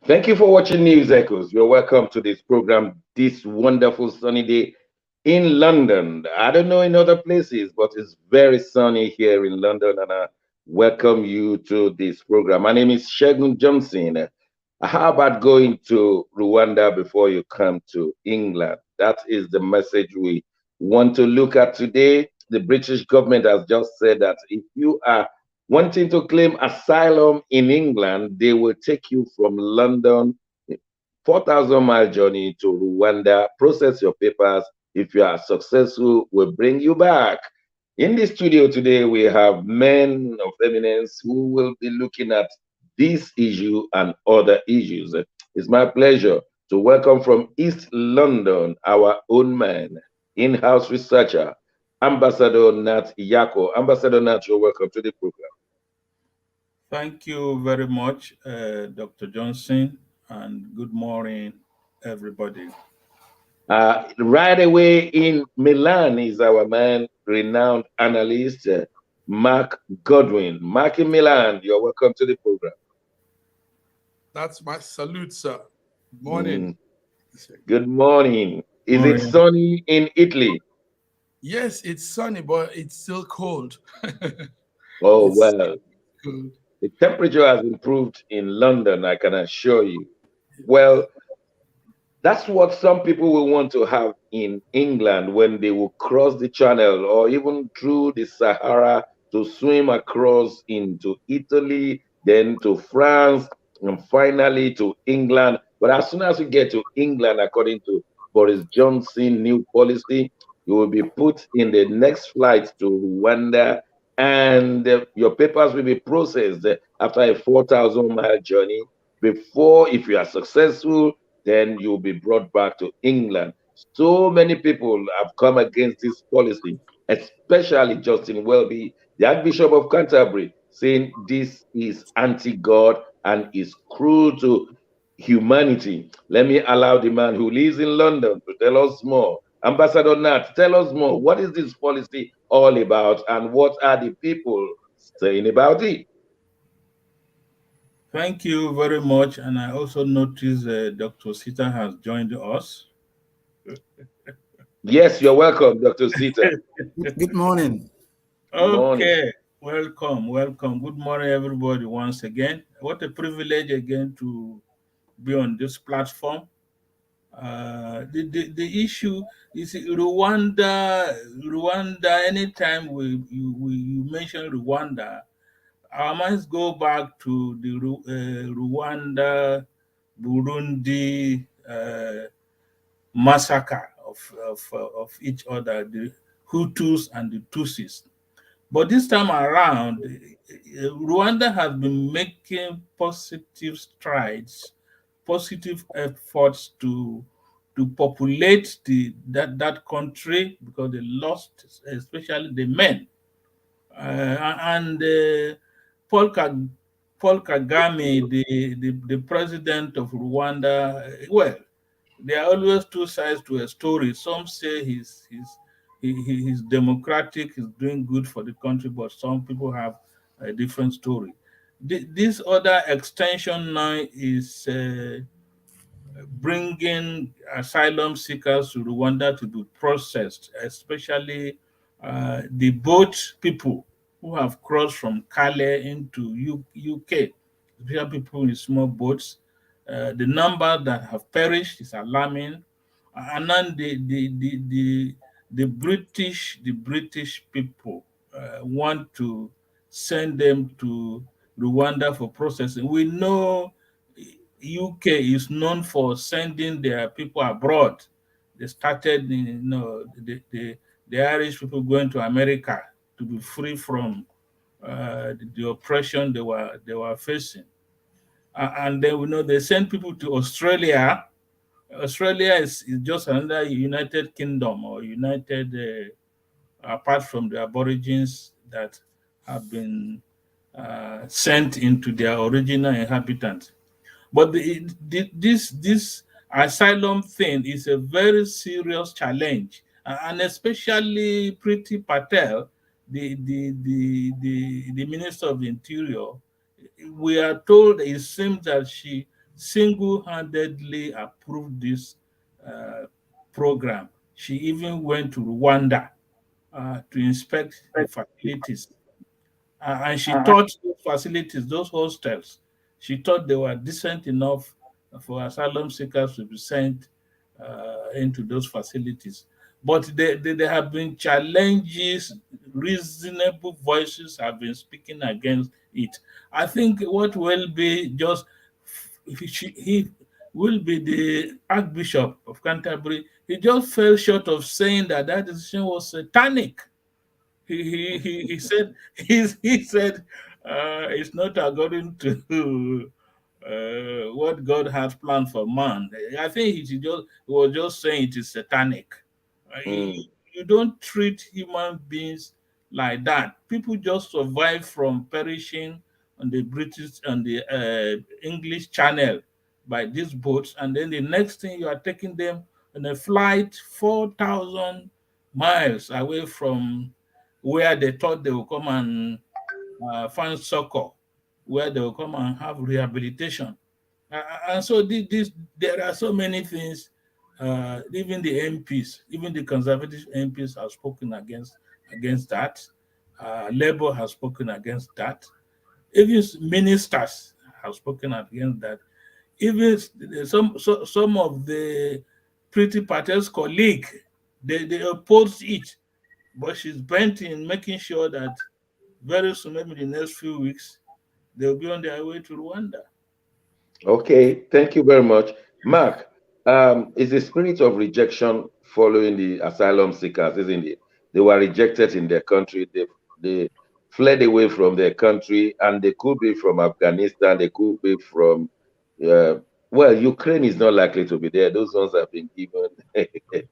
Thank you for watching News Echoes. You're welcome to this program this wonderful sunny day in London. I don't know in other places, but it's very sunny here in London, and I welcome you to this program. My name is Shegun Johnson. How about going to Rwanda before you come to England? That is the message we want to look at today. The British government has just said that if you are wanting to claim asylum in England, they will take you from London, 4,000-mile journey to Rwanda, process your papers. If you are successful, we'll bring you back. In the studio today, we have men of eminence who will be looking at this issue and other issues. It's my pleasure to welcome from East London our own man, in-house researcher, Ambassador Nat Yako. Ambassador Nat, you're welcome to the program. Thank you very much, Dr. Johnson, and good morning, everybody. Right away in Milan is our man, renowned analyst, Mark Godwin. Mark in Milan, you're welcome to the program. That's my salute, sir. Morning. Mm, good morning. Is it Morning. sunny in Italy? Yes, it's sunny, but it's still cold. Oh, It's well, cold. the temperature has improved in London, I can assure you. Well, that's what some people will want to have in England when they will cross the channel or even through the Sahara to swim across into Italy, then to France, and finally to England. But as soon as you get to England, according to Boris Johnson's new policy, you will be put in the next flight to Rwanda, and your papers will be processed after a 4,000-mile journey. Before, if you are successful, then you'll be brought back to England. So many people have come against this policy, especially Justin Welby, the Archbishop of Canterbury, saying this is anti God and is cruel to humanity. Let me allow the man who lives in London to tell us more. Ambassador Nat, tell us more. What is this policy all about, and what are the people saying about it? Thank you very much. And I also noticed Dr. Sita has joined us. Yes, you're welcome, Dr. Sita. Good morning. Morning. Okay, welcome, welcome. Good morning, everybody, once again. What a privilege again to be on this platform. The issue is Rwanda. Rwanda. Anytime you mention Rwanda, our minds go back to the Rwanda, Burundi massacre of each other, the Hutus and the Tutsis. But this time around, Rwanda has been making positive strides, positive efforts to populate that country because they lost, especially the men. And Paul, Ka- Paul Kagame, the president of Rwanda, well, there are always two sides to a story. Some say he's democratic, he's doing good for the country, but some people have a different story. This other extension now is bringing asylum seekers to Rwanda to be processed, especially the boat people who have crossed from Calais into UK, especially people in small boats. The number that have perished is alarming, and then the British people want to send them to Rwanda for processing. We know UK is known for sending their people abroad. They started, the Irish people going to America to be free from the oppression they were facing. And then we know they send people to Australia. Australia is just another United Kingdom or United, apart from the Aborigines that have been sent into their original inhabitants. But this asylum thing is a very serious challenge, and especially Priti Patel, the Minister of the Interior. We are told it seems that she single-handedly approved this uh, program. She even went to Rwanda to inspect the facilities. And she thought those facilities, those hostels, she thought they were decent enough for asylum seekers to be sent into those facilities. But there have been challenges, reasonable voices have been speaking against it. I think what will be just, he will be the Archbishop of Canterbury. He just fell short of saying that that decision was satanic. He said he said it's not according to what God has planned for man. I think he was just saying it is satanic. Mm. You don't treat human beings like that. People just survive from perishing on the British and the English Channel by these boats, and then the next thing you are taking them on a flight 4,000 miles away from where they thought they would come and find succor, where they will come and have rehabilitation. And so there are so many things. Even the MPs, even the conservative MPs have spoken against that. Labour has spoken against that. Even ministers have spoken against that. Even some of the Pretty Patel's colleague, they oppose it, but she's bent in making sure that very soon, maybe in the next few weeks, they'll be on their way to Rwanda. Okay, thank you very much. Mark, is the spirit of rejection following the asylum seekers, isn't it? They were rejected in their country. They fled away from their country, and they could be from Afghanistan, they could be from, uh, well, Ukraine is not likely to be there. Those ones have been given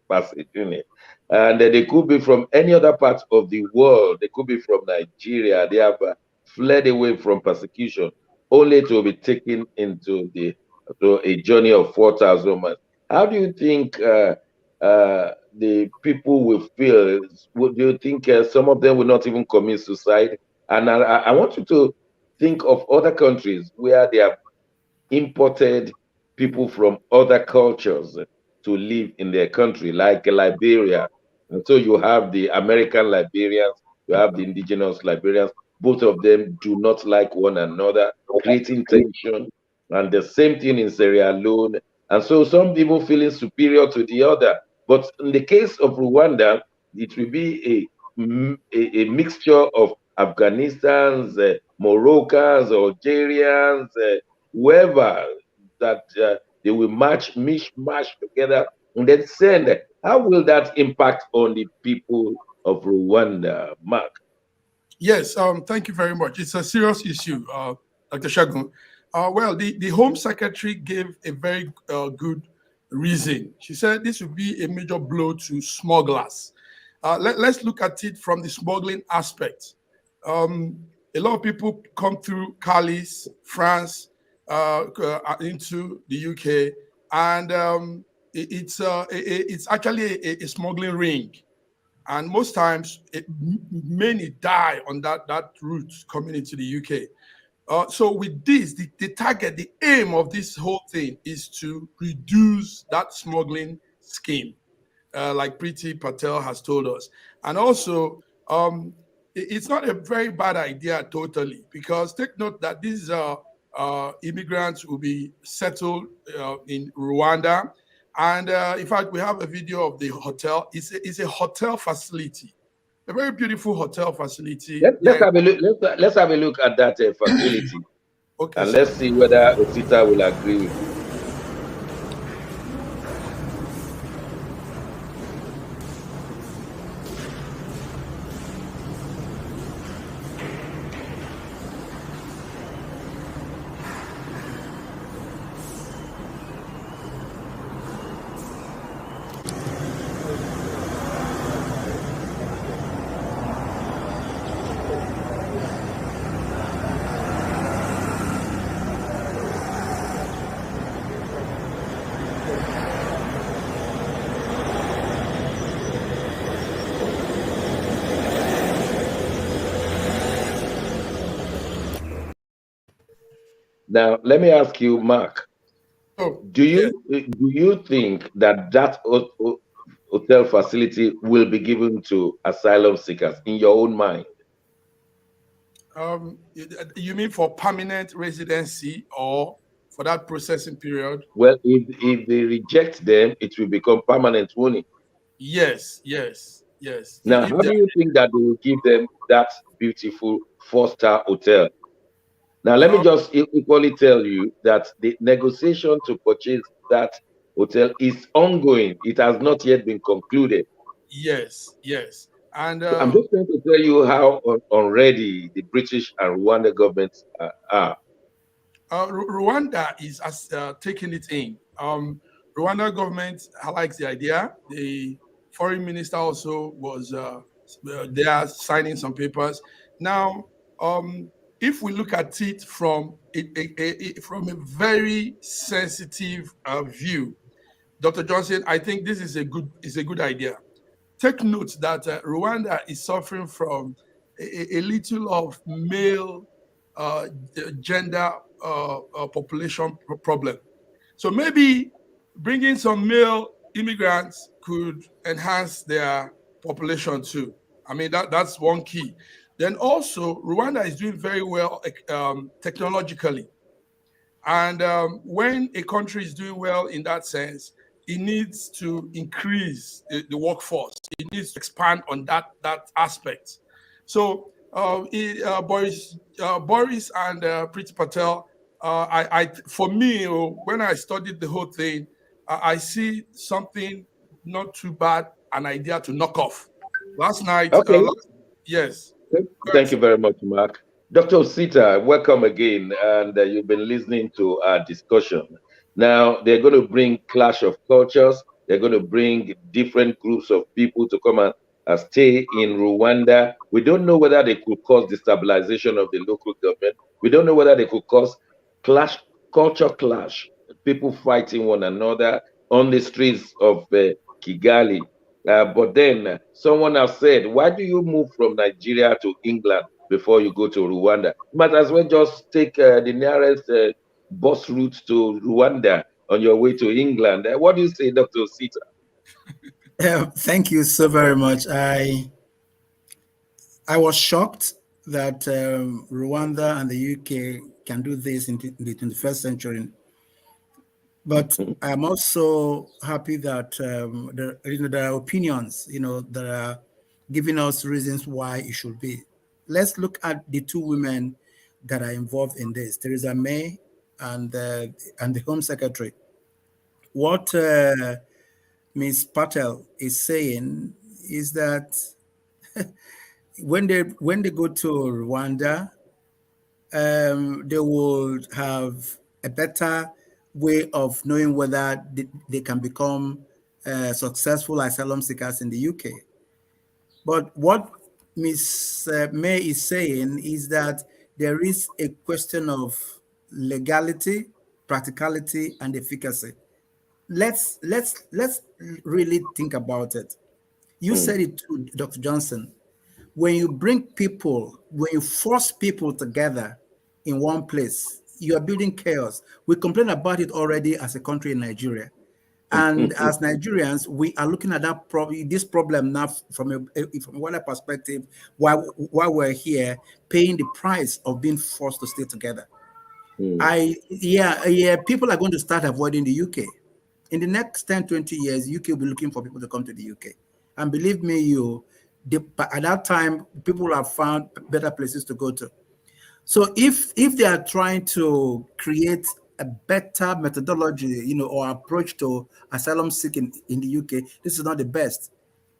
passage, isn't it? And they could be from any other part of the world. They could be from Nigeria. They have fled away from persecution only to be taken into to a journey of 4,000 miles. How do you think the people will feel? Do you think some of them will not even commit suicide? And I want you to think of other countries where they have imported people from other cultures to live in their country, like Liberia. And so you have the American Liberians, you have the indigenous Liberians. Both of them do not like one another, creating tension. And the same thing in Sierra Leone. And so some people feeling superior to the other. But in the case of Rwanda, it will be a mixture of Afghanistans, Moroccans, Algerians, whoever that they will mash together and then send. How will that impact on the people of Rwanda, Mark? Yes, thank you very much. It's a serious issue, Dr. Shagun. Well, the Home Secretary gave a very good reason. She said this would be a major blow to smugglers. Let's look at it from the smuggling aspect. A lot of people come through Calais, France, into the UK, and it's actually a smuggling ring. And most times, many die on that route coming into the UK. So with this, the target, the aim of this whole thing is to reduce that smuggling scheme, like Priti Patel has told us. And also, it's not a very bad idea totally, because take note that these immigrants will be settled in Rwanda. And in fact, we have a video of the hotel. It's a hotel facility, a very beautiful hotel facility. Let's have a look. Let's have a look at that facility, Okay, and sir. let's see whether Osita will agree with you. Now, let me ask you, Mark. Oh, Do yes. you think that hotel facility will be given to asylum seekers in your own mind? You mean for permanent residency or for that processing period? Well, if they reject them, it will become permanent, won't it? Yes, yes, yes. Now, If how they do you think that they will give them that beautiful four-star hotel? Now, let me are, just equally tell you that the negotiation to purchase that hotel is ongoing. It has not yet been concluded. yes, yes. And So I'm just trying to tell you how unready the British and Rwanda governments are. Rwanda is taking it in. Rwanda government likes the idea. The foreign minister also was there signing some papers. Now, if we look at it from from a very sensitive view, Dr. Johnson, I think this is a good idea. Take note that Rwanda is suffering from a little of male uh, gender population problem. So maybe bringing some male immigrants could enhance their population too. I mean, that's one key. Then also, Rwanda is doing very well technologically. And when a country is doing well in that sense, it needs to increase the workforce. It needs to expand on that aspect. So Boris and Priti Patel, for me, when I studied the whole thing, I see something not too bad, an idea to knock off. Last night, Okay. yes. Go ahead, Thank you sir. very much, Mark. Dr. Osita, welcome again. And you've been listening to our discussion. Now, they're going to bring clash of cultures. They're going to bring different groups of people to come and stay in Rwanda. We don't know whether they could cause destabilization of the local government. We don't know whether they could cause clash, culture clash, people fighting one another on the streets of Kigali. But then someone has said, why do you move from Nigeria to England before you go to Rwanda? You might as well just take the nearest bus route to Rwanda on your way to England. What do you say, Dr. Sita? Thank you so very much. I was shocked that Rwanda and the UK can do this in the 21st century, but I'm also happy that there are opinions, that are giving us reasons why it should be. Let's look at the two women that are involved in this, Theresa May and the Home Secretary. What Ms. Patel is saying is that when they go to Rwanda, they will have a better way of knowing whether they can become successful asylum seekers in the UK. But what Ms. May is saying is that there is a question of legality, practicality, and efficacy. Let's really think about it. You Mm, said it too, Dr. Johnson. When you bring people, when you force people together in one place, you are building chaos. We complain about it already as a country in Nigeria. And as Nigerians, we are looking at this problem now from a wider perspective while we're here paying the price of being forced to stay together. mm, Yeah, people are going to start avoiding the UK. In the next 10, 20 years, UK will be looking for people to come to the UK. And believe me, at that time, people will have found better places to go to. So if they are trying to create a better methodology, or approach to asylum seeking in the UK, this is not the best.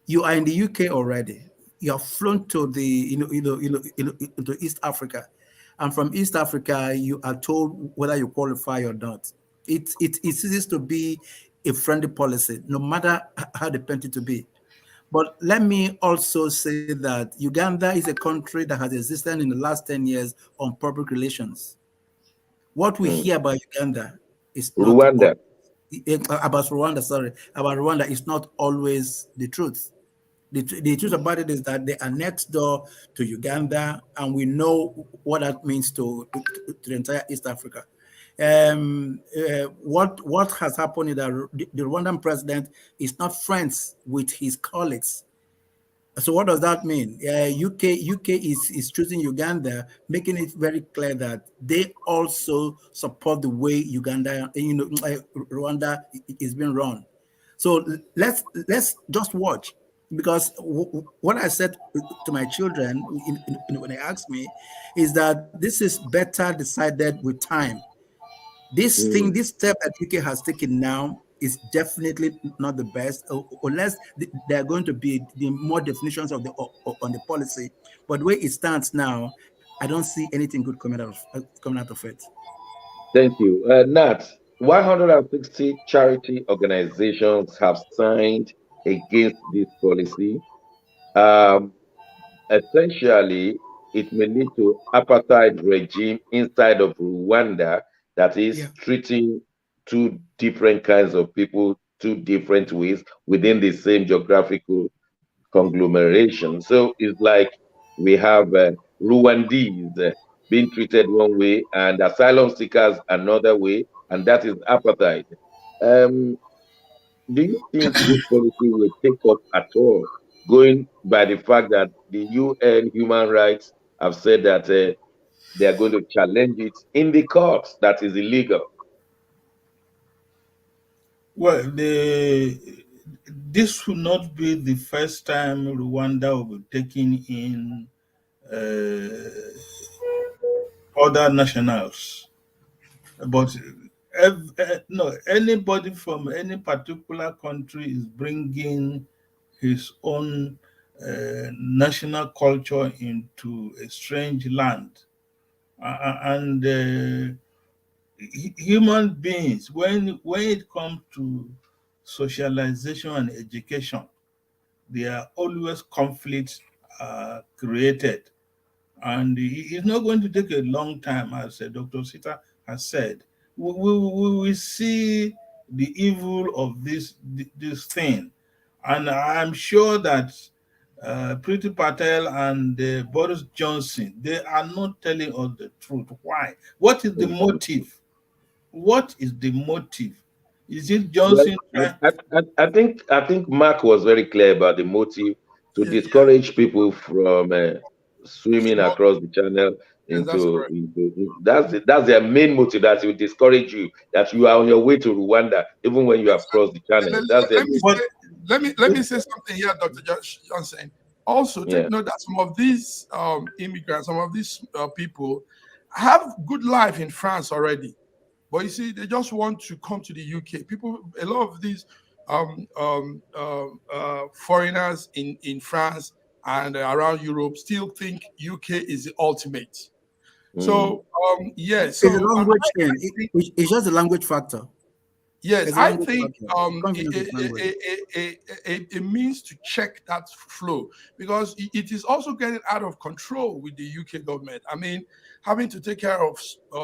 You are in the UK already. You are flown to the to East Africa, and from East Africa, you are told whether you qualify or not. It ceases to be a friendly policy, no matter how they paint it to be. But let me also say that Uganda is a country that has existed in the last 10 years on public relations. What we mm. hear about Uganda is not Rwanda. about Rwanda, sorry, about Rwanda is not always the truth. The truth about it is that they are next door to Uganda, and we know what that means to the entire East Africa. What has happened is that the Rwandan president is not friends with his colleagues. So what does that mean? UK is choosing Uganda, making it very clear that they also support the way Uganda, Rwanda is being run. So let's just watch, because what I said to my children when they asked me is that this is better decided with time. Mm. This step that UK has taken now is definitely not the best, unless there are going to be the more definitions of the on the policy. But the way it stands now, I don't see anything good coming out of it. Thank you. Nat, 160 charity organizations have signed against this policy. Um, Essentially, it may lead to apartheid regime inside of Rwanda that is Yeah. treating two different kinds of people two different ways within the same geographical conglomeration. So it's like we have Rwandese being treated one way and asylum seekers another way, and that is apartheid. Um, do you think this policy will take off at all, going by the fact that the UN human rights have said that they are going to challenge it in the courts that is illegal? Well, this will not be the first time Rwanda will be taking in uh, other nationals. But no, anybody from any particular country is bringing his own national culture into a strange land. And human beings, when it comes to socialization and education, there are always conflicts created. And it's not going to take a long time, as Dr. Sita has said. We will see the evil of this thing. And I'm sure that Priti Patel and Boris Johnson, they are not telling us the truth. Why? What is the motive? What is the motive? Is it Well, Johnson trying? I think Mark was very clear about the motive to Yeah, yeah. discourage people from swimming Small, across the channel yes, that's correct. that's their main motive, that will discourage you, that you are on your way to Rwanda even when you have crossed the channel. Let, That's their let me motive. But say, let me say something here, Dr. Johnson. Also, take Yeah, note that some of these immigrants, some of these people, have good life in France already. But you see, they just want to come to the UK. People, a lot of these foreigners in France and around Europe still think UK is the ultimate. mm, So, yeah. It's a So, language I thing. think, It's just a language factor. yes, It's a I language think factor. Convenience with language. a means to check that flow, because it is also getting out of control with the UK government. I mean, having to take care of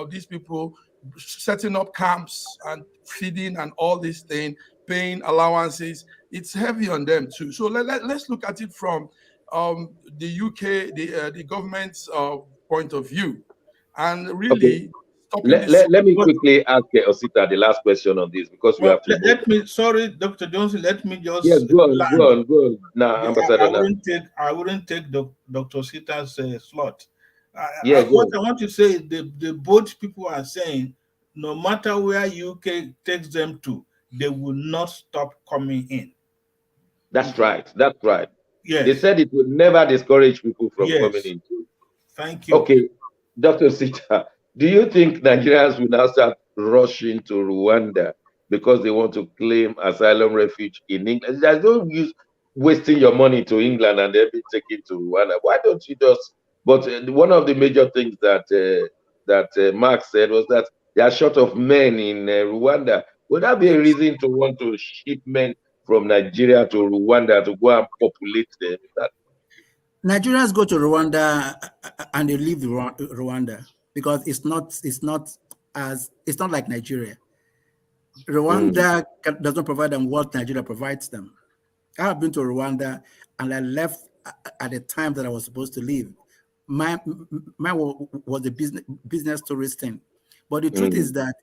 these people, setting up camps and feeding and all these things, paying allowances, it's heavy on them too. So let's look at it from the UK, the government's point of view, and okay. really stopping Let, this. let, let me but quickly ask Osita the last question on this because we well, have to move let on. me, sorry, Dr. Johnson, let me Yes, just go on, go land. on, go on. Now, Ambassador, now. I wouldn't take Dr. Sita's slot. Yeah, go What on. I want to say is the both people are saying no matter where UK takes them to, they will not stop coming in. That's right. That's right. They Yes, said it would never discourage people from coming yes. in. Thank you. Okay, Dr. Sita, do you think Nigerians will now start rushing to Rwanda because they want to claim asylum refuge in England? There's no use wasting your money to England and then be taken to Rwanda. Why don't you just? But one of the major things that Mark said was that they are short of men in Rwanda. Would that be a Yes. reason to want to ship men from Nigeria to Rwanda to go and populate them? Nigerians go to Rwanda and they leave Rwanda because it's not like Nigeria. Mm, Rwanda doesn't provide them what Nigeria provides them. I have been to Rwanda and I left at the time that I was supposed to leave. My was a business tourist thing. But the truth is Mm, that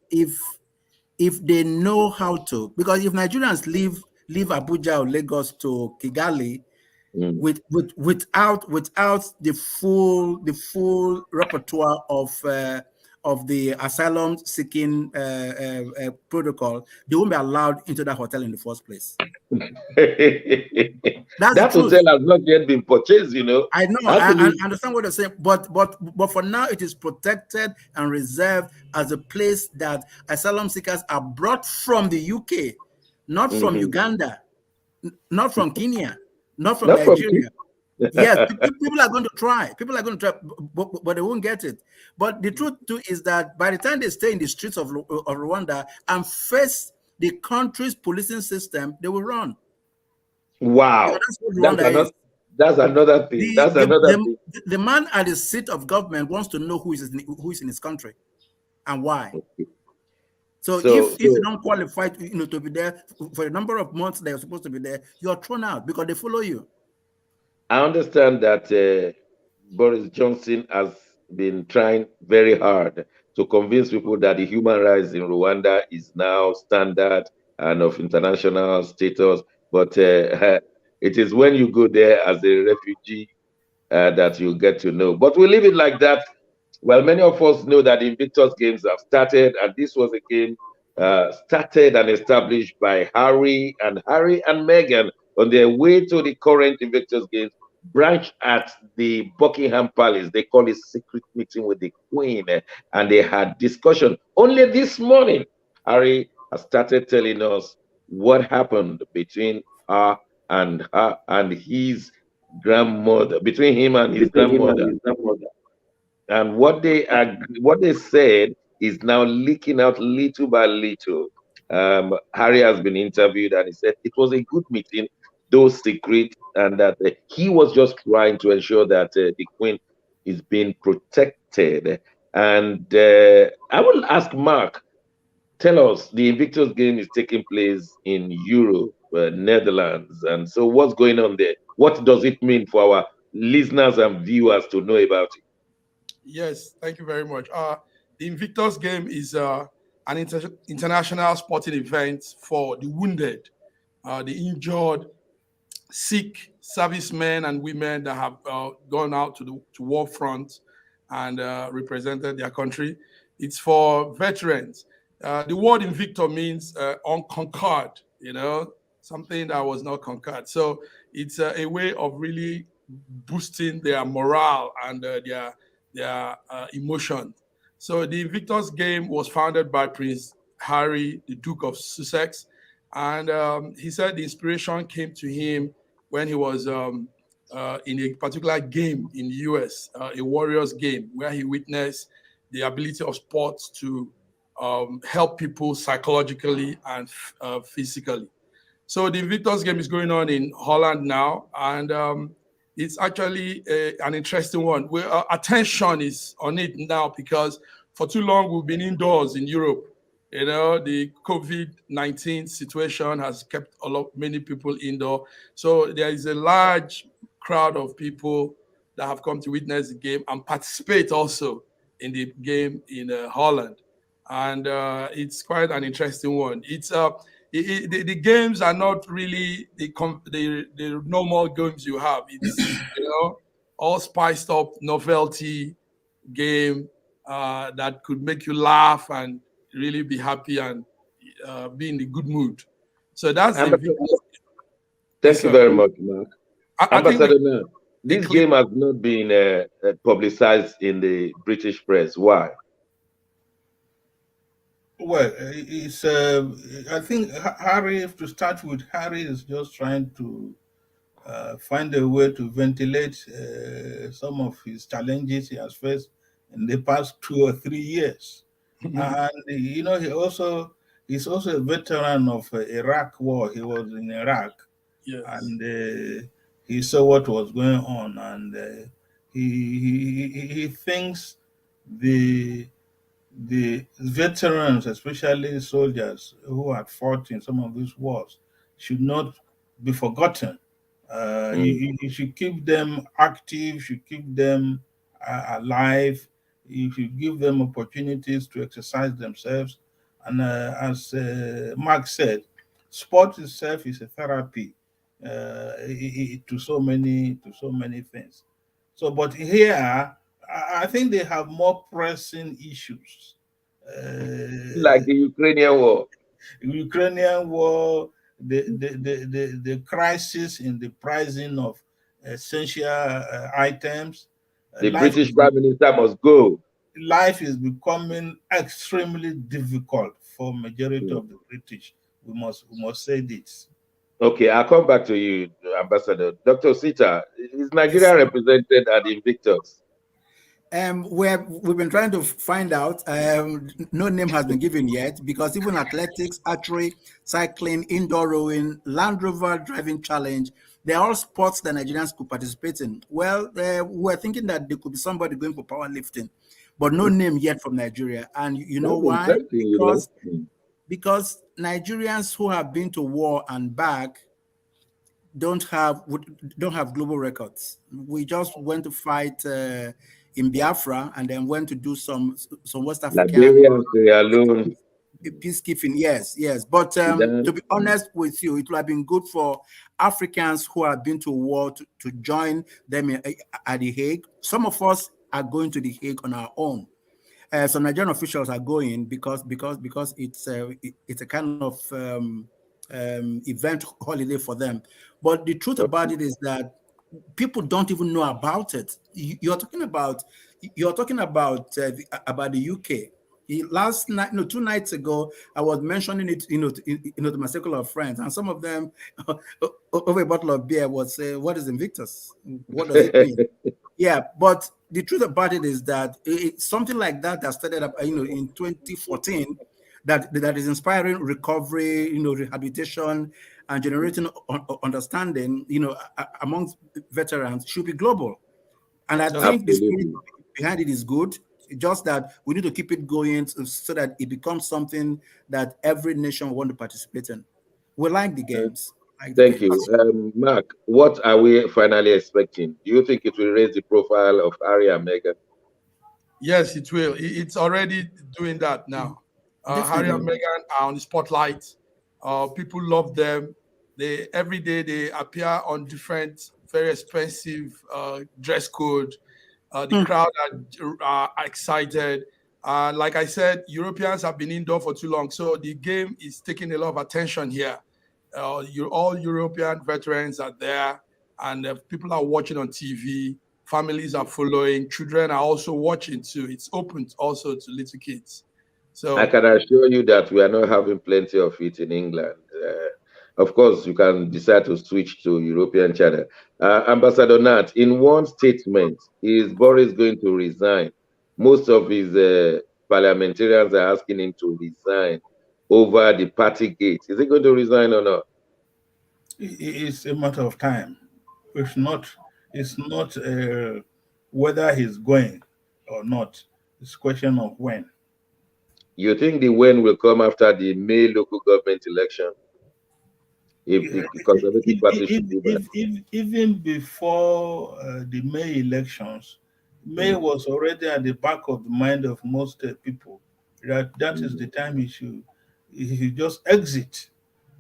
if they know how to, because if Nigerians leave Abuja or Lagos to Kigali mm. without the full repertoire of the asylum seeking protocol, they won't be allowed into that hotel in the first place. That's the That truth. hotel has not yet been purchased, you know. I know, I I believe. understand what you're saying, but for now, it is protected and reserved as a place that asylum seekers are brought from the UK, not from Mhm. Uganda, not from Kenya, not from Not from Nigeria. Yes, people are going to try. People are going to try, but they won't get it. But the truth too is that by the time they stay in the streets of Rwanda and face the country's policing system, they will run, because Wow. that's what That's Rwanda another is. that's another thing. The, That's the, another the, thing. the man at the seat of government wants to know who is in his country and why. So So if you so don't qualify to be there for a number of months that you're supposed to be there, you're thrown out because they follow you. I understand that Boris Johnson has been trying very hard to convince people that the human rights in Rwanda is now standard and of international status. But it is when you go there as a refugee that you get to know. But we leave it like that. Well, many of us know that the Invictus Games have started, and this was a game started and established by Harry and Meghan on their way to the current Invictus Games branch at the Buckingham Palace. They call it secret meeting with the Queen, and they had discussion. Only this morning, Harry has started telling us what happened between her and his grandmother, between him and his between him and grandmother. his grandmother. And what they said is now leaking out little by little. Harry has been interviewed, and he said it was a good meeting, though secret, and that he was just trying to ensure that the Queen is being protected. And I will ask Mark, tell us, the Invictus game is taking place in Europe, Netherlands, and so what's going on there? What does it mean for our listeners and viewers to know about it? Yes, thank you very much. The Invictus Game is an international sporting event for the wounded, the injured, sick servicemen and women that have gone out to the war front and represented their country. It's for veterans. The word invictor means unconquered, something that was not conquered. So it's a way of really boosting their morale and their emotion. So the Invictus Game was founded by Prince Harry, the Duke of Sussex, and he said the inspiration came to him when he was in a particular game in the US, a Warriors game, where he witnessed the ability of sports to help people psychologically and physically. So the Invictus Game is going on in Holland now, and it's actually an interesting one. Attention is on it now because for too long we've been indoors in Europe. The COVID-19 situation has kept many people indoor. So there is a large crowd of people that have come to witness the game and participate also in the game in Holland. And it's quite an interesting one. The games are not really the normal games you have. It's all spiced up novelty game that could make you laugh and really be happy and be in a good mood. So that's the Ambassador, Invictus. Yes, thank you sir. very much, Mark. I think Ambassador, now, the this clip. game has not been publicized in the British press. Why? Well, it's. I think Harry. To start with, Harry is just trying to find a way to ventilate some of his challenges he has faced in the past 2 or 3 years. And he's also a veteran of Iraq war. He was in Iraq, Yes. and he saw what was going on, and he thinks the veterans, especially soldiers who had fought in some of these wars, should not be forgotten. Mm, You should keep them active, should keep them alive. if you give them opportunities to exercise themselves. And as Mark said, sport itself is a therapy to so many things. So, but here, I think they have more pressing issues. Like Uh, the Ukrainian war, Ukrainian war, the crisis in the pricing of essential items. the Life British is Prime Minister must go. life is becoming extremely difficult for majority Hmm. of the British. We must say this. Okay, I'll come back to you, Ambassador. Dr. Sita, is Yes. Nigeria represented at Invictus? We've been trying to find out. No name has been given yet because even athletics, archery, cycling, indoor rowing, Land Rover driving challenge, they're all sports that Nigerians could participate in. Well, we're thinking that there could be somebody going for powerlifting, but no name yet from Nigeria. And you know That's why? interesting, you know. Hmm. Because Nigerians who have been to war and back don't have global records. We just went to fight in Biafra and then went to do some West African Liberia, Sierra Leone, peacekeeping. Yes, yes. But to Sudan. be honest with you, it would have been good for Africans who have been to war to join them at the Hague. Some of us are going to the Hague on our own. Some Nigerian officials are going because it's a kind of event holiday for them. But the truth about Okay. it is that people don't even know about it. You're talking about the UK. Last night, no, 2 nights ago, I was mentioning it, to my circle of friends, and some of them over a bottle of beer was say, "What is Invictus? What does it mean?" Yeah, but the truth about it is that something like that started up, in 2014, that is inspiring recovery, rehabilitation, and generating understanding, amongst veterans should be global. And I That's think the spirit Absolutely. behind it is good. Just that we need to keep it going so that it becomes something that every nation will want to participate in. We like the Uh, games. Like the Thank you. games. Mark, what are we finally expecting? Do you think it will raise the profile of Harry and Meghan? Yes, it will. It's already doing that now. Harry and Definitely. Mm, Meghan are on the spotlight. People love them. They every day they appear on different, very expensive dress code. The Hmm. crowd are excited. Like I said, Europeans have been indoor for too long, so the game is taking a lot of attention here. All European veterans are there, and people are watching on TV. Families are following. Children are also watching too. It's open also to little kids. I So can assure you that we are not having plenty of it in England. Of course, you can decide to switch to European channel. Ambassador Nat, in one statement, is Boris going to resign? Most of his parliamentarians are asking him to resign over the party gate. Is he going to resign or not? It's a matter of time. It's not. It's not whether he's going or not. It's a question of when. You think the when will come after the May local government election if the Conservative Party should do that? Even before the May elections, May Mm, was already at the back of the mind of most people. That is the mm. time he should just exit.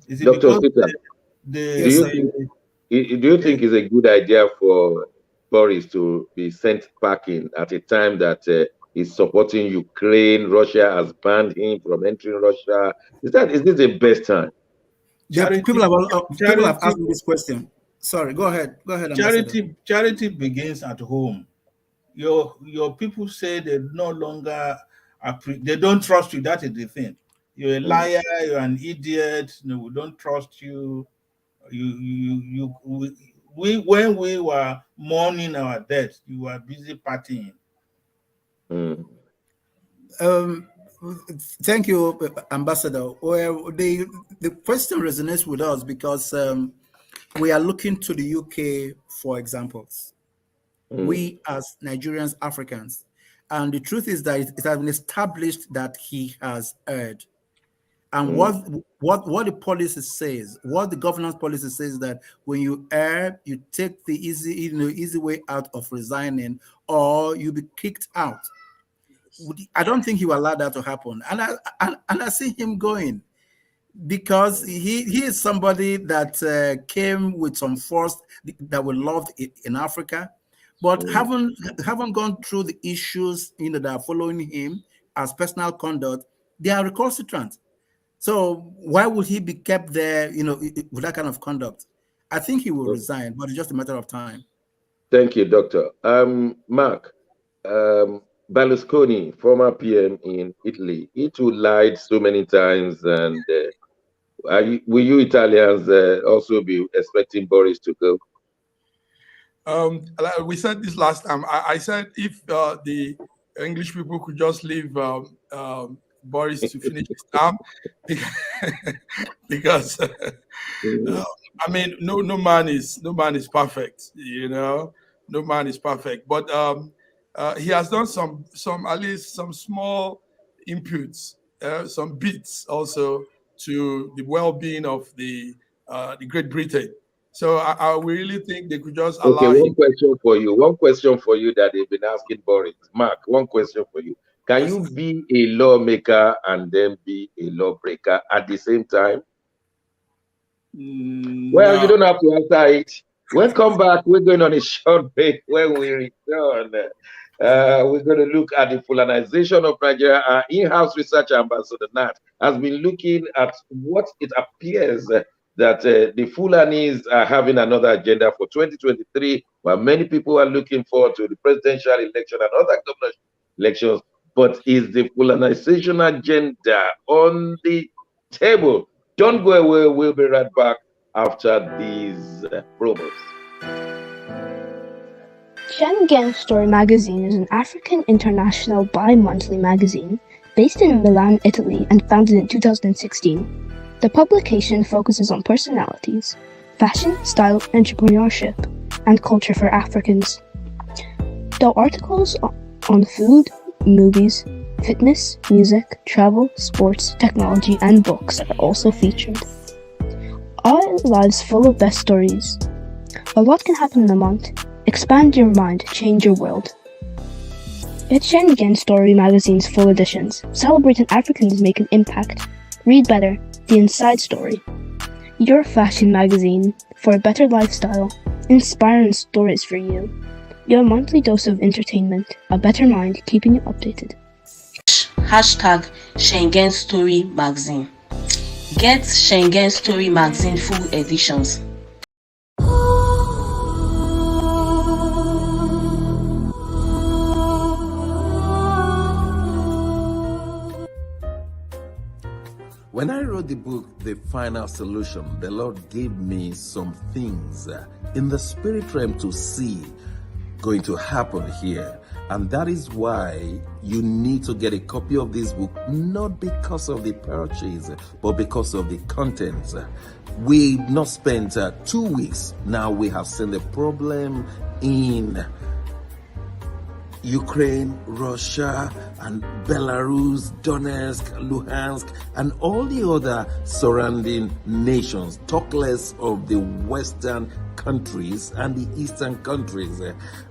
Is it Dr. because Peter, do Yes, you sir. think do you think it's a good idea for Boris to be sent packing at a time that he's supporting Ukraine? Russia has banned him from entering Russia. Is this the best time? The people charity have people have charity asked me this question. Sorry, go ahead, Ambassador. charity begins at home. Your people say they no longer they don't trust you. That is the thing. You're a Mm, liar. You're an idiot. No, we don't trust you. We when we were mourning our death, you were busy partying. mm, Um, Thank you, Ambassador. Well, the question resonates with us because we are looking to the UK for examples. mm, We as Nigerians, Africans, and the truth is that it has been established that he has erred. And mm, what the policy says, what the governance policy says, that when you err, you take the easy way out of resigning, or you be kicked out. I don't think he will allow that to happen. And I see him going, because he is somebody that came with some force that we loved in Africa, but haven't gone through the issues that are following him as personal conduct. They are recalcitrant. So why would he be kept there, with that kind of conduct? I think he will resign, but it's just a matter of time. Thank you, Doctor. Mark, Berlusconi, former PM in Italy, he too lied so many times. And will you Italians also be expecting Boris to go? We said this last time. I said if the English people could just leave Boris to finish his term, because I mean, no man is perfect, no man is perfect. But he has done some at least some small inputs, some bits also to the well-being of the Great Britain. So I really think they could just allow him. One question for you that they've been asking Boris. Mark, one question for you. Can you be a lawmaker and then be a lawbreaker at the same time? Well, you don't have to answer it. We'll come back. We're going on a short break. When we return, we're going to look at the Fulanization of Nigeria. Our in-house research ambassador, Nat, has been looking at what it appears that the Fulanis are having another agenda for 2023, while many people are looking forward to the presidential election and other governorship elections. But is the Fulanization agenda on the table? Don't go away. We'll be right back after these promos. Schengen Story magazine is an African international bi-monthly magazine based in Milan, Italy, and founded in 2016. The publication focuses on personalities, fashion, style, entrepreneurship, and culture for Africans. Though articles on food, movies, fitness, music, travel, sports, technology, and books are also featured. Our lives full of best stories. A lot can happen in a month. Expand your mind, change your world. Get Schengen Story magazine's full editions. Celebrating Africans make an impact. Read better. The Inside Story. Your fashion magazine for a better lifestyle. Inspiring stories for you. Your monthly dose of entertainment. A better mind keeping you updated. Hashtag Schengen Story Magazine. Get Schengen Story Magazine full editions. When I wrote the book, The Final Solution, the Lord gave me some things in the spirit realm to see going to happen here. And that is why you need to get a copy of this book, not because of the purchase, but because of the contents. We've not spent 2 weeks. Now we have seen the problem in Ukraine, Russia, and Belarus, Donetsk, Luhansk, and all the other surrounding nations, talk less of the Western countries and the Eastern countries.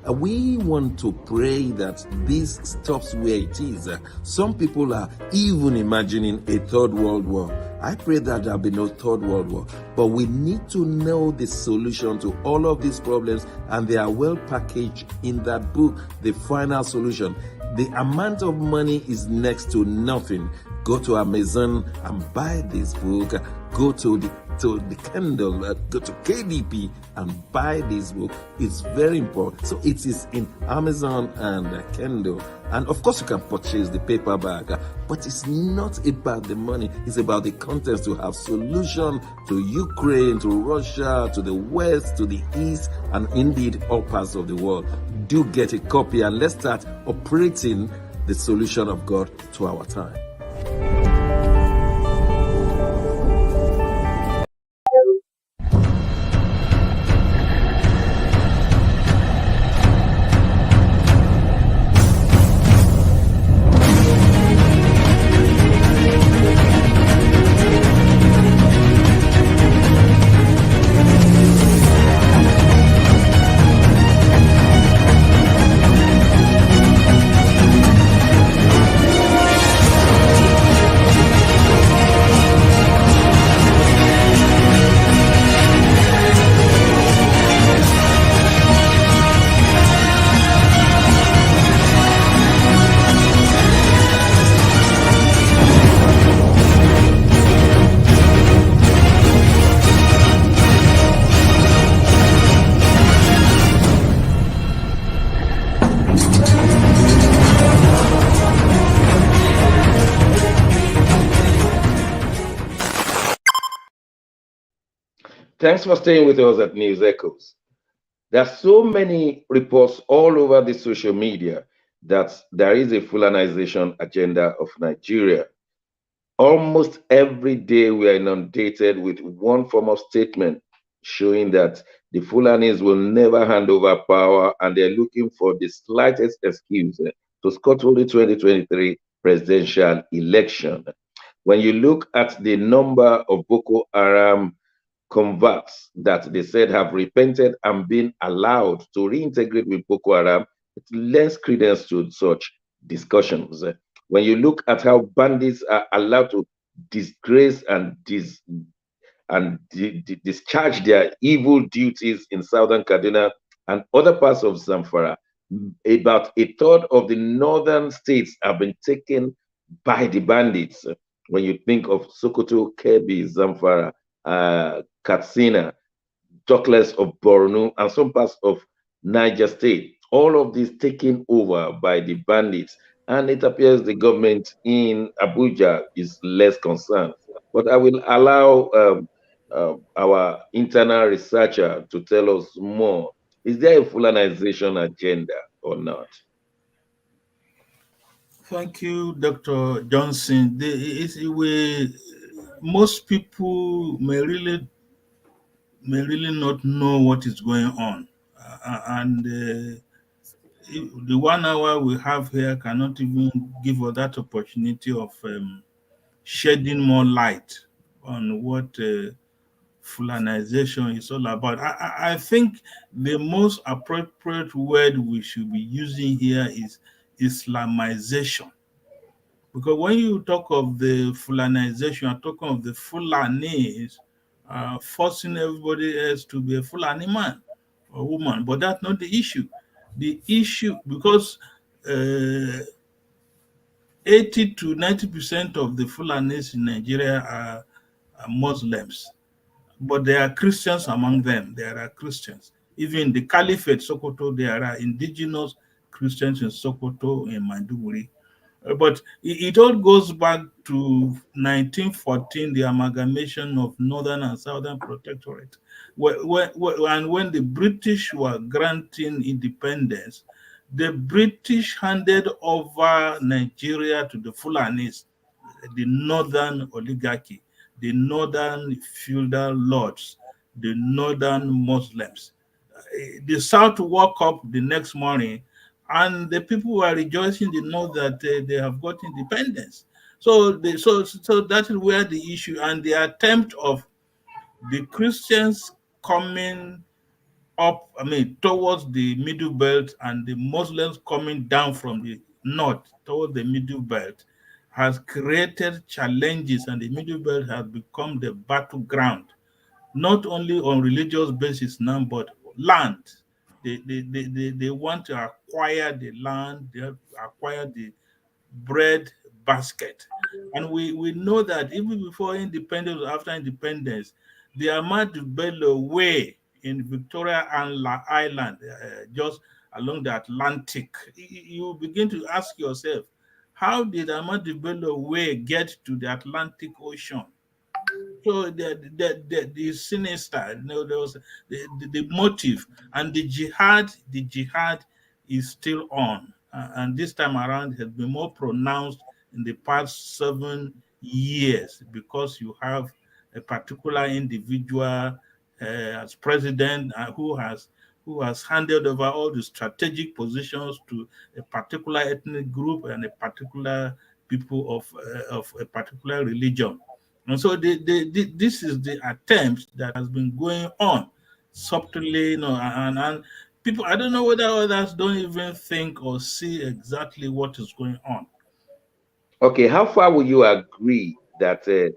We want to pray that this stops where it is. Some people are even imagining a third world war. I pray that there'll be no third world war. But we need to know the solution to all of these problems, and they are well packaged in that book, The Final Solution. The amount of money is next to nothing. Go to Amazon and buy this book. Go to the Kindle, go to KDP and buy this book. It's very important. So it is in Amazon and Kindle. And of course you can purchase the paperback, but it's not about the money. It's about the contents to have solution to Ukraine, to Russia, to the West, to the East, and indeed all parts of the world. Do get a copy and let's start operating the solution of God to our time. Thanks for staying with us at News Echoes. There are so many reports all over the social media that there is a Fulanization agenda of Nigeria. Almost every day we are inundated with one form of statement showing that the Fulanis will never hand over power and they're looking for the slightest excuse to scuttle the 2023 presidential election. When you look at the number of Boko Haram converts that they said have repented and been allowed to reintegrate with Boko Haram, it lends credence to such discussions. When you look at how bandits are allowed to disgrace and discharge their evil duties in southern Kaduna and other parts of Zamfara, about a third of the northern states have been taken by the bandits. When you think of Sokoto, Kebbi, Zamfara, Katsina, talk less of Borno, and some parts of Niger State. All of these taken over by the bandits, and it appears the government in Abuja is less concerned. But I will allow our internal researcher to tell us more. Is there a Fulanization agenda or not? Thank you, Dr. Johnson. Most people may really not know what is going on, and the 1 hour we have here cannot even give us that opportunity of shedding more light on what Fulanization is all about. I think the most appropriate word we should be using here is Islamization. Because when you talk of the Fulanization, you're talking of the Fulanis forcing everybody else to be a Fulani man or woman. But that's not the issue. The issue, because 80 to 90% of the Fulanis in Nigeria are Muslims, but there are Christians among them. There are Christians. Even the Caliphate, Sokoto, there are indigenous Christians in Sokoto, in Maiduguri. But it all goes back to 1914, the amalgamation of Northern and Southern Protectorate. And when the British were granting independence, the British handed over Nigeria to the Fulanis, the Northern oligarchy, the Northern feudal lords, the Northern Muslims. The South woke up the next morning and the people were rejoicing. They know that they have got independence. So that is where the issue and the attempt of the Christians coming up, towards the middle belt, and the Muslims coming down from the north towards the middle belt has created challenges, and the middle belt has become the battleground, not only on religious basis now, but land. They want to acquire the land, they acquire the bread basket. And we know that even before independence or after independence, the Ahmadu Bello Way in Victoria Island, just along the Atlantic, you begin to ask yourself, how did Ahmadu Bello Way get to the Atlantic Ocean? So the sinister, there was the motive, and the jihad is still on, and this time around it has been more pronounced in the past 7 years, because you have a particular individual as president who has handed over all the strategic positions to a particular ethnic group and a particular people of a particular religion. And so this is the attempt that has been going on subtly, and people, I don't know whether others don't even think or see exactly what is going on. Okay, how far will you agree that the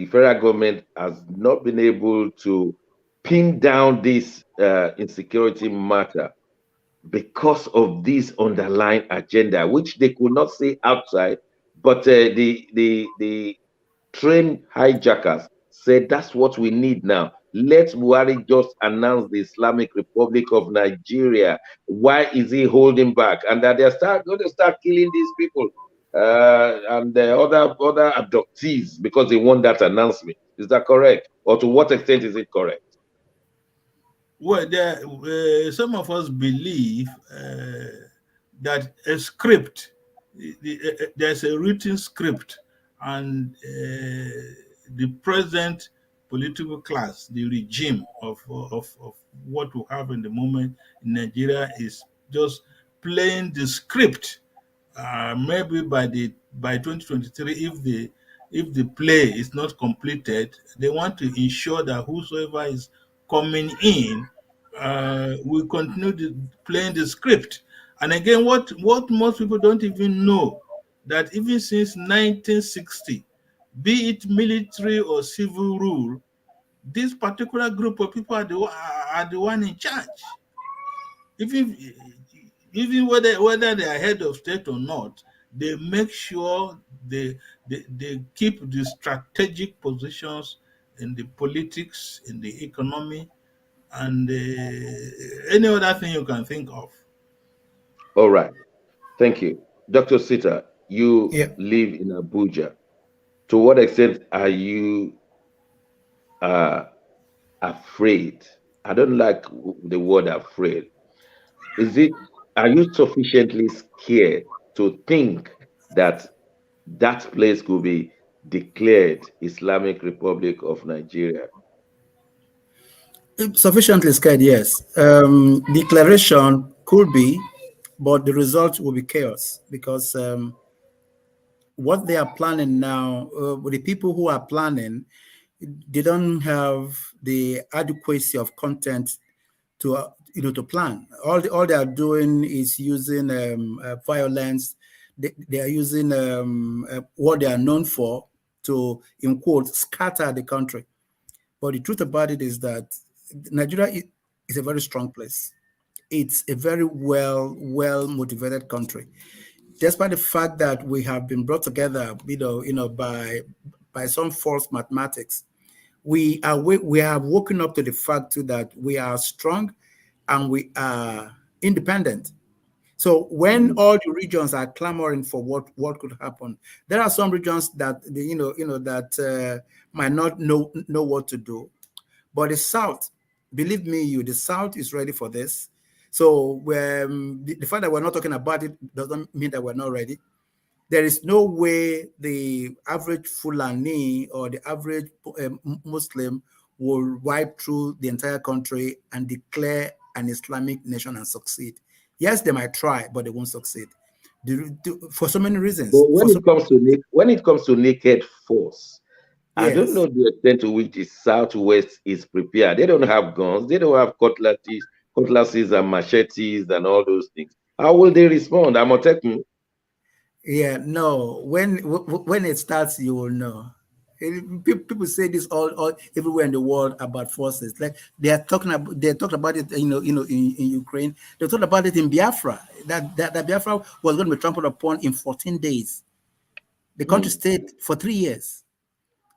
federal government has not been able to pin down this insecurity matter because of this underlying agenda, which they could not say outside, but the train hijackers said that's what we need now. Let Buhari just announce the Islamic Republic of Nigeria. Why is he holding back? And that they're going to start killing these people and the other abductees because they want that announcement. Is that correct? Or to what extent is it correct? Well, some of us believe that a script, there's a written script, and the present political class, the regime of what we have in the moment in Nigeria is just playing the script. Maybe by 2023, if the play is not completed, they want to ensure that whosoever is coming in will continue playing the script. And again, what most people don't even know, that even since 1960, be it military or civil rule, this particular group of people are the one in charge. Even whether they are head of state or not, they make sure they keep the strategic positions in the politics, in the economy, and any other thing you can think of. All right. Thank you. Dr. Sita, you Yeah. live in Abuja. To what extent are you uh, afraid? I don't like the word afraid. Is it, are you sufficiently scared to think that that place could be declared Islamic Republic of Nigeria? Sufficiently scared, yes. Declaration could be, but the result will be chaos because what they are planning now, the people who are planning, they don't have the adequacy of content to to plan. All they are doing is using violence. They are using what they are known for to, in quotes, scatter the country. But the truth about it is that Nigeria is a very strong place. It's a very well motivated country, despite the fact that we have been brought together, by some false mathematics. We have woken up to the fact too that we are strong and we are independent. So when all the regions are clamoring for what could happen, there are some regions that that might not know what to do. But the South, believe me, the South is ready for this. So the fact that we're not talking about it doesn't mean that we're not ready. There is no way the average Fulani or the average Muslim will wipe through the entire country and declare an Islamic nation and succeed. Yes, they might try, but they won't succeed. For so many reasons. But when it comes to naked force, I don't Yes. know the extent to which the Southwest is prepared. They don't have guns. They don't have cutlasses and machetes and all those things. How will they respond? Amotekun. Yeah, no. When it starts, you will know. People say this all everywhere in the world about forces. Like they talked about it, in Ukraine. They talked about it in Biafra. That Biafra was going to be trampled upon in 14 days. The country stayed for 3 years.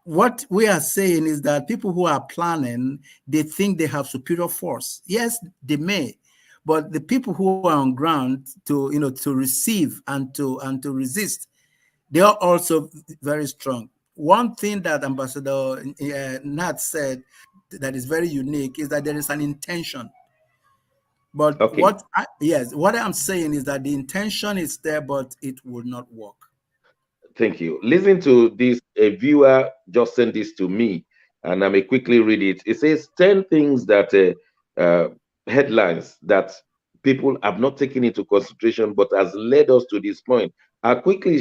What we are saying is that people who are planning, they think they have superior force. Yes, they may, but the people who are on ground to receive and to resist, they are also very strong. One thing that Ambassador Nat said that is very unique is that there is an intention. But Okay. what I'm saying is that the intention is there, but it will not work. Thank you. Listen to this. A viewer just sent this to me, and I may quickly read it. It says 10 things that headlines that people have not taken into consideration, but has led us to this point. I'll quickly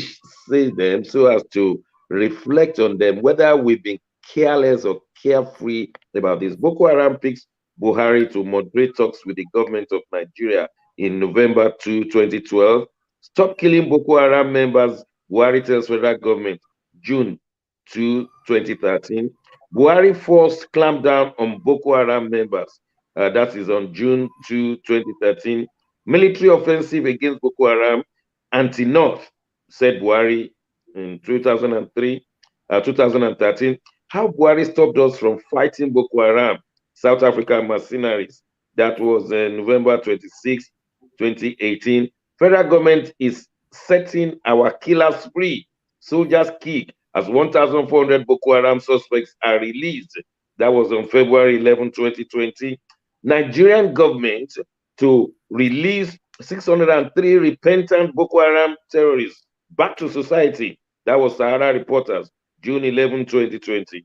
say them so as to reflect on them, whether we've been careless or carefree about this. Boko Haram picks Buhari to moderate talks with the government of Nigeria in November 2, 2012. Stop killing Boko Haram members, Buhari tells federal government, June 2, 2013. Buhari forced clampdown on Boko Haram members. That is on June 2, 2013. Military offensive against Boko Haram, anti-North, said Buhari in 2013. How Buhari stopped us from fighting Boko Haram, South African mercenaries. That was November 26, 2018. Federal government is setting our killers free. Soldiers kick as 1,400 Boko Haram suspects are released. That was on February 11, 2020. Nigerian government to release 603 repentant Boko Haram terrorists back to society. That was Sahara Reporters, June 11, 2020.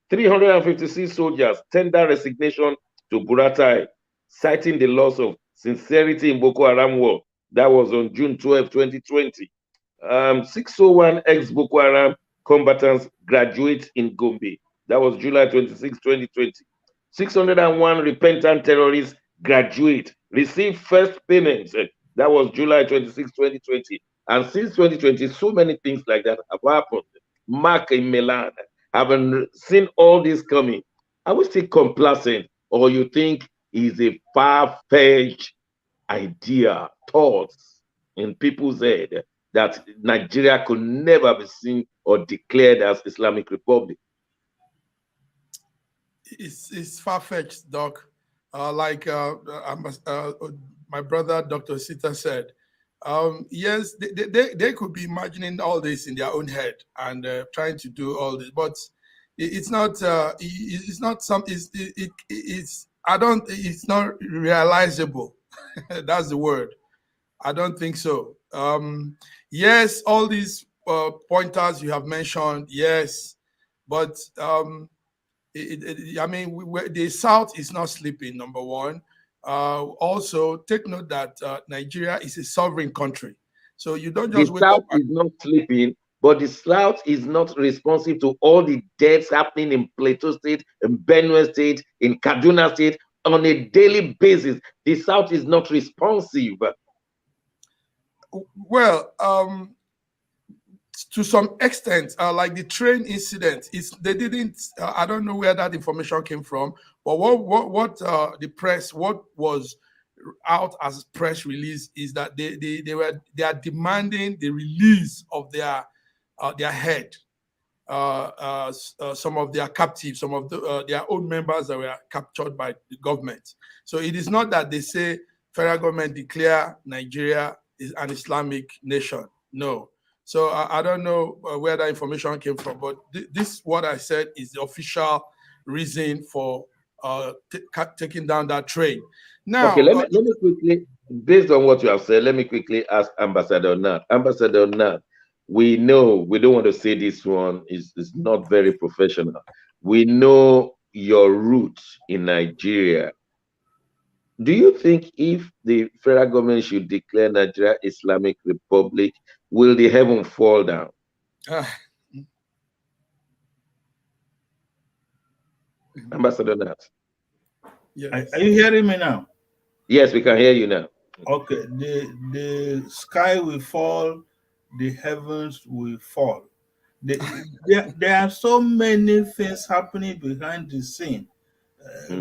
356 soldiers tender resignation to Buratai, citing the loss of sincerity in Boko Haram war. That was on June 12, 2020. 601 ex-Boko Haram combatants graduate in Gombe. That was July 26, 2020. 601 repentant terrorists graduate, receive first payments. That was July 26, 2020. And since 2020, so many things like that have happened. Mark in Milan, haven't seen all this coming. Are we still complacent, or you think is a far-fetched idea, thoughts in people's head that Nigeria could never be seen or declared as Islamic Republic? It's far-fetched, Doc. Like my brother, Dr. Sita said, yes, they could be imagining all this in their own head and trying to do all this, but it's not. It's not something. It's not realizable. That's the word. I don't think so. Yes, all these pointers you have mentioned, yes, but I mean, the South is not sleeping, number one. Also, take note that Nigeria is a sovereign country. So you don't just wake up. The South is not sleeping, but the South is not responsive to all the deaths happening in Plateau State, in Benue State, in Kaduna State on a daily basis. The South is not responsive. Well, to some extent, like the train incident, they didn't. I don't know where that information came from, but what the press, what was out as press release is that they are demanding the release of their head, some of their captives, some of their own members that were captured by the government. So it is not that they say federal government declare Nigeria is an Islamic nation. No. So I don't know where that information came from, but this, what I said, is the official reason for taking down that train. Now, okay, let me quickly, based on what you have said, let me quickly ask Ambassador Nat. Ambassador Nat, we know, we don't want to say this one is not very professional. We know your roots in Nigeria. Do you think if the federal government should declare Nigeria Islamic Republic, will the heaven fall down? Ambassador Nat. Yes. Are you hearing me now? Yes, we can hear you now. Okay, the sky will fall, the heavens will fall. There are so many things happening behind the scene,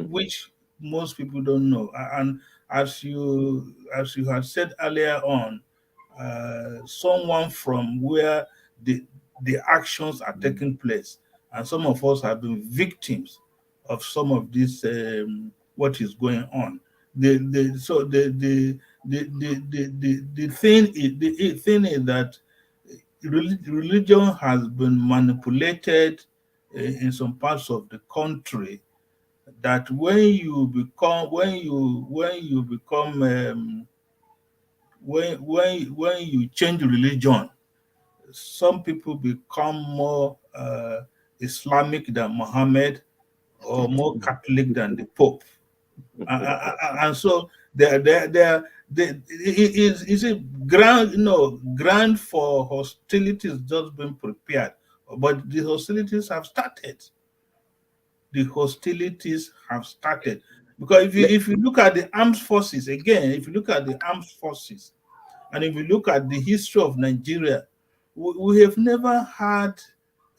which most people don't know. And as you had said earlier on, someone from where the actions are taking place, and some of us have been victims of some of this what is going on. The thing is that religion has been manipulated in some parts of the country, that when you change religion, some people become more Islamic than Muhammad, or more Catholic than the Pope, and so is it ground for hostilities just being prepared, but the hostilities have started. The hostilities have started because if you look at the armed forces again, if you look at the armed forces, and if you look at the history of Nigeria, we have never had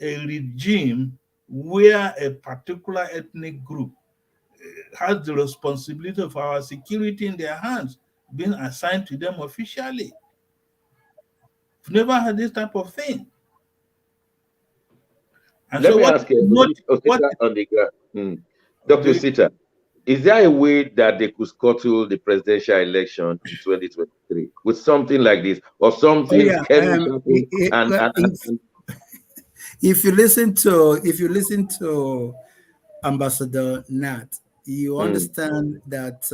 a regime where a particular ethnic group has the responsibility of our security in their hands, being assigned to them officially. We've never had this type of thing. And let me ask you, on the ground, Dr. Sita, is there a way that they could scuttle the presidential election in 2023 with something like this, or something? If you listen to Ambassador Nat, you understand that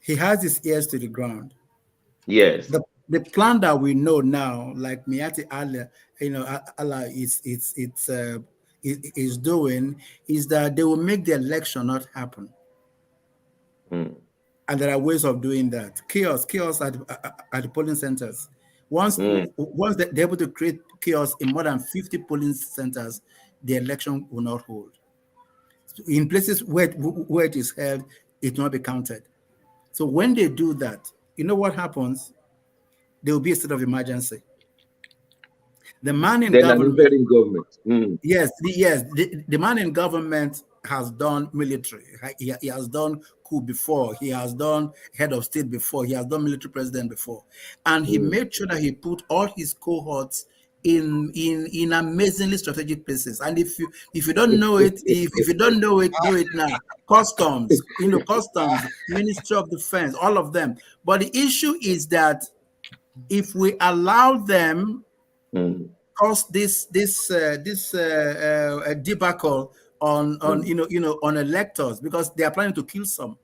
he has his ears to the ground. Yes. The plan that we know now, like Miati Allah, Allah is doing, is that they will make the election not happen. And there are ways of doing that. Chaos at the polling centers. Once they're able to create chaos in more than 50 polling centers, the election will not hold. In places where it is held, it will not be counted. So when they do that, you know what happens? There will be a state of emergency. The man in government, yes, the man in government has done military. He has done coup before. He has done head of state before. He has done military president before, and he made sure that he put all his cohorts in amazingly strategic places. And if you don't know it, if you don't know it, do it now. Customs, customs, Ministry of Defense, all of them. But the issue is that if we allow them cause this debacle on electors, because they are planning to kill some.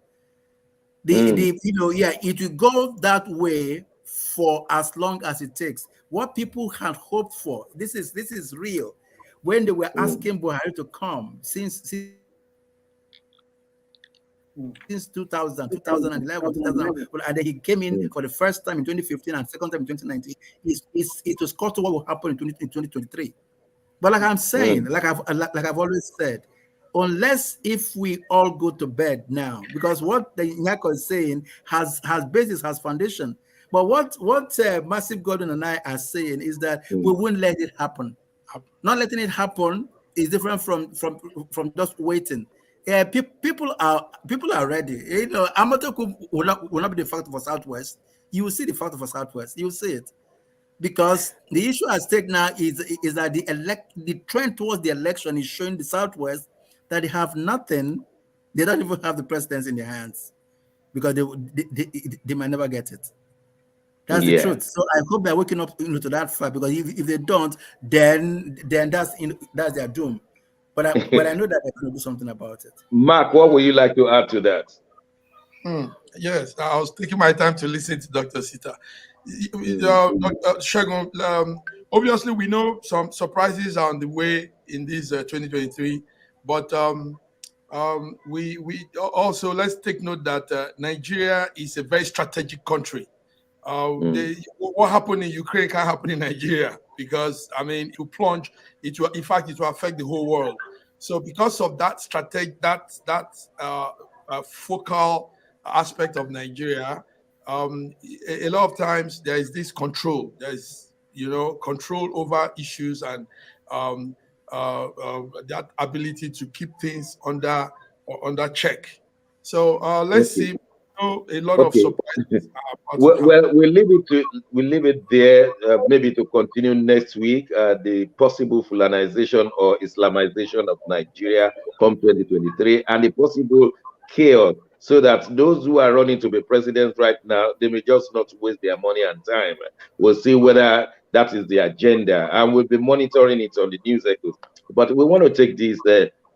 It will go that way for as long as it takes. What people had hoped for, this is real. When they were asking Buhari to come since 2000, 2011, 2000, and then he came in for the first time in 2015 and second time in 2019. It was caught to what will happen in 2023. But like I'm saying, like I've always said, unless if we all go to bed now, because what the Nyako is saying has basis, has foundation. But what Massive Gordon and I are saying is that we won't let it happen. Not letting it happen is different from just waiting. Yeah, people are ready. Amateur will not be the factor for Southwest. You will see the factor for Southwest. You will see it. Because the issue at stake now is that the trend towards the election is showing the Southwest that they have nothing. They don't even have the presidency in their hands because they might never get it. That's the truth. So I hope they're waking up to that fact, because if they don't, then that's their doom. But I know that they're going to do something about it. Mark, what would you like to add to that? Yes, I was taking my time to listen to Dr. Sita. Dr. Shagun, obviously we know some surprises are on the way in this 2023, but we also, let's take note that Nigeria is a very strategic country. What happened in Ukraine can't happen in Nigeria, because it will plunge. It will affect the whole world. So because of that focal aspect of Nigeria, a lot of times there is this control. There is control over issues, and that ability to keep things under check. So let's see. A lot of surprises. Well, we'll leave it there. Maybe to continue next week. The possible Fulanization or Islamization of Nigeria come 2023, and the possible chaos, so that those who are running to be presidents right now, they may just not waste their money and time. We'll see whether that is the agenda, and we'll be monitoring it on the news echoes. But we want to take this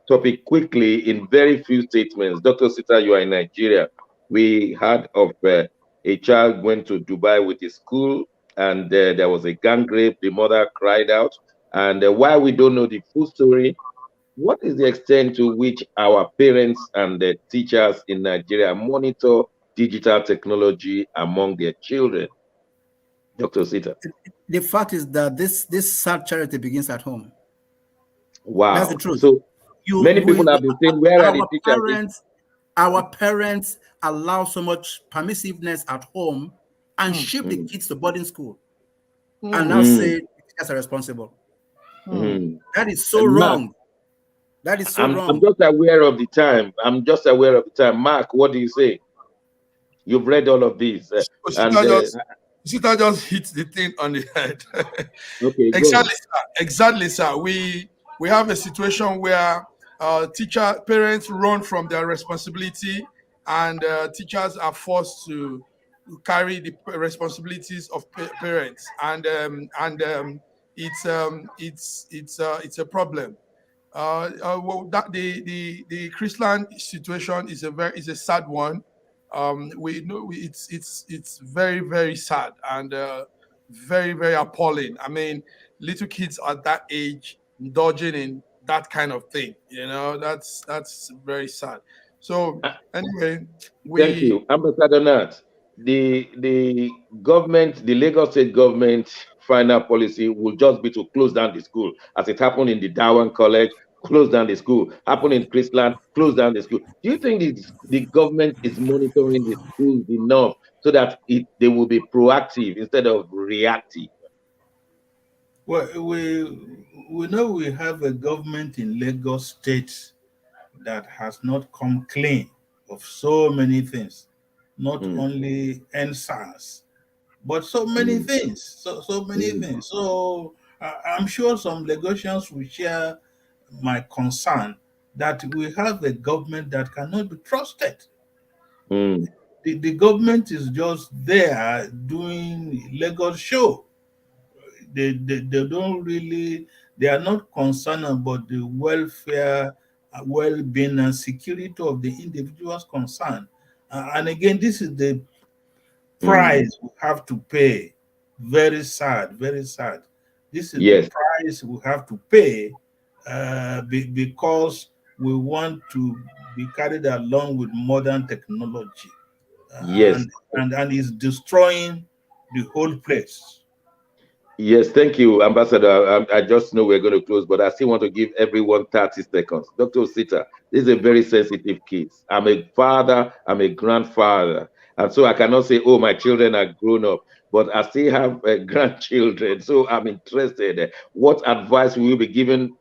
topic quickly in very few statements. Dr. Sita, you are in Nigeria. We heard of a child went to Dubai with his school, and there was a gang rape. The mother cried out. And while we don't know the full story, what is the extent to which our parents and the teachers in Nigeria monitor digital technology among their children? Dr. Sita. The fact is that this sad charity begins at home. Wow. That's the truth. So many people have been saying, where are the teachers? Our parents allow so much permissiveness at home and ship the kids to boarding school, and now say teachers are responsible. That is so wrong. That is so wrong. I'm just aware of the time. Mark, what do you say? You've read all of these. Sita just hit the thing on the head. Okay, exactly, sir. We have a situation where parents run from their responsibility, and teachers are forced to carry the responsibilities of parents, and it's a problem. Well, that the Chrisland situation is a sad one. We know it's very, very sad and very, very appalling. I mean, little kids at that age indulging in that kind of thing. That's very sad. So anyway, Thank we you, Ambassador Nat. The government, the Lagos State government, final policy will just be to close down the school, as it happened in the Darwan College. Close down the school. Happened in Chrisland. Close down the school. Do you think the government is monitoring the schools enough so that they will be proactive instead of reactive? Well, we know we have a government in Lagos State that has not come clean of so many things, not only NSAS, but so many things, so many things. So I'm sure some Lagosians will share my concern that we have a government that cannot be trusted. Mm. The government is just there doing Lagos show. They don't really, they are not concerned about the welfare, well-being and security of the individuals concerned. And again, this is the price we have to pay. Very sad, very sad. This is the Yes, price we have to pay because we want to be carried along with modern technology, yes. and it's destroying the whole place. Yes, thank you, Ambassador. I just know we're going to close, but I still want to give everyone 30 seconds. Dr. Osita, this is a very sensitive case. I'm a father, I'm a grandfather, and so I cannot say, oh, my children are grown up, but I still have grandchildren, so I'm interested. What advice will you be giving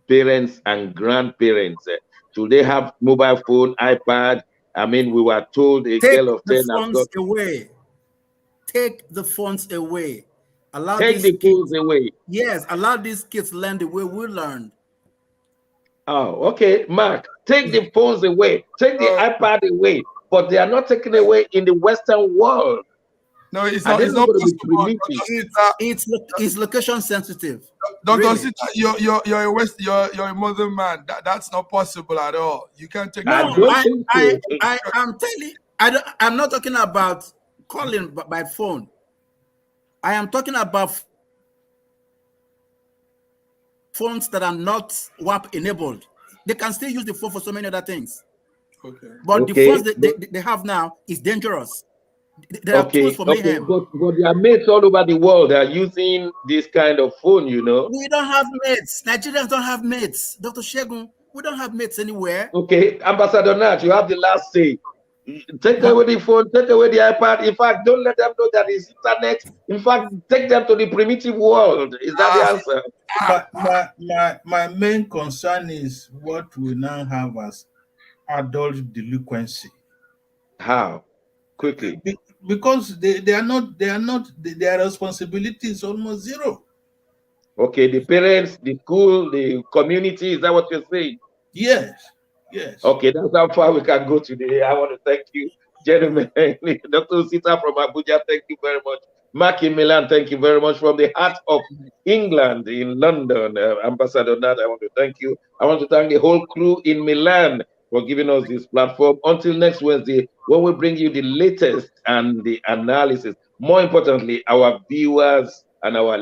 parents and grandparents? Should they have mobile phone, iPad? I mean, we were told a Take girl of the 10 has phones got... away. Take the phones away. Allow Take these the kids, phones away. yes, allow these kids learn the way we learned. Oh, okay, Mark, take the phones away, take the iPad away, but they are not taken away in the Western world. No, it's Are not. they It's not not going to be possible. primitive? It's location sensitive. Dr. Really. Sita, you're a modern man. That's not possible at all. You can't take. I No, don't think so. I'm telling. I'm not talking about calling by phone. I am talking about phones that are not WAP enabled. They can still use the phone for so many other things. Okay. But the Okay, phones they have now is dangerous. They are tools for okay, mayhem. but their mates all over the world are using this kind of phone, you know. We don't have mates. Nigerians don't have mates. Dr. Shegun, we don't have mates anywhere. Okay, Ambassador Nat, you have the last say. Take away the phone, take away the iPad. In fact, don't let them know that it's internet. In fact, take them to the primitive world. Is that the answer? My main concern is what we now have as adult delinquency. How? Quickly. Because their responsibility is almost zero. Okay, the parents, the school, the community, is that what you're saying? Yes, yes. Okay, that's how far we can go today. I want to thank you, gentlemen. Dr. Sita from Abuja, thank you very much. Mark in Milan, thank you very much. From the heart of England, in London, Ambassador Nat, I want to thank you. I want to thank the whole crew in Milan for giving us this platform. Until next Wednesday, when we bring you the latest and the analysis. More importantly, our viewers and our